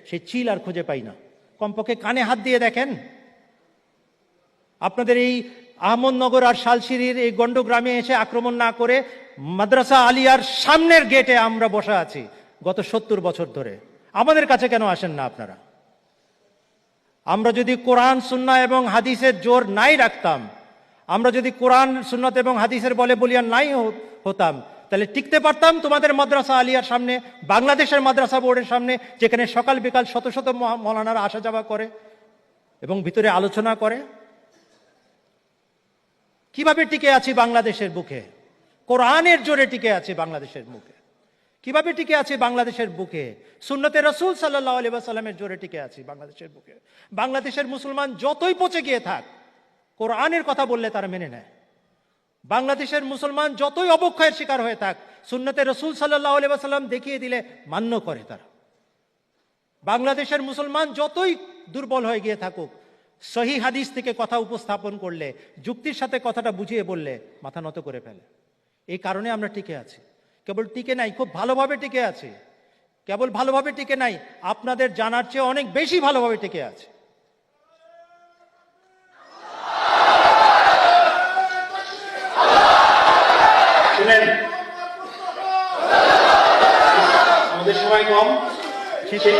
সেই চিল আর খুঁজে পাই না। কমপক্ষে কানে হাত দিয়ে দেখেন। আপনাদের এই আহমদনগর আর শালশিরির এই গণ্ডগ্রামে এসে আক্রমণ না করে মাদ্রাসা আলিয়ার সামনের গেটে আমরা বসে আছি গত 70 বছর ধরে। আমাদের কাছে কেন আসেন না আপনারা? আমরা যদি কোরআন সুন্নাহ এবং হাদিসের জোর নাই রাখতাম, আমরা যদি কোরআন সুন্নাত এবং হাদিসের বলে বলিয়ান নাই হতাম, তাহলে টিকতে পারতাম তোমাদের মাদ্রাসা আলিয়ার সামনে, বাংলাদেশের মাদ্রাসা বোর্ডের সামনে, যেখানে সকাল বিকাল শত শত মৌলানারা আসা যাওয়া করে এবং ভিতরে আলোচনা করে। কিভাবে টিকে আছি বাংলাদেশের বুকে? কোরআনের জোরে টিকে আছি বাংলাদেশের মুখে। কিভাবে টিকে আছি বাংলাদেশের বুকে? সুন্নতে রাসূল সাল্লাল্লাহু আলাইহি ওয়াসাল্লামের জোরে টিকে আছি বাংলাদেশের বুকে। বাংলাদেশের মুসলমান যতই পচে গিয়ে থাক, কোরআনের কথা বললে তারা মেনে নেয়। বাংলাদেশের মুসলমান যতই অবক্ষয়ের শিকার হয়ে থাক, সুন্নতে রাসূল সাল্লাল্লাহু আলাইহি ওয়াসাল্লাম দেখিয়ে দিলে মান্য করে তারা। বাংলাদেশের মুসলমান যতই দুর্বল হয়ে গিয়ে থাকুক, সহিহ হাদিস থেকে কথা উপস্থাপন করলে, যুক্তির সাথে কথাটা বুঝিয়ে বললে মাথা নত করে ফেলে। এই কারণে আমরা টিকে আছি। কেবল টিকে নাই, খুব ভালোভাবে টিকে আছি। কেবল ভালোভাবে টিকে নাই, আপনাদের জানার চেয়ে অনেক বেশি ভালোভাবে টিকে আছে। শুনেন, আমাদের সময় কম, শেষে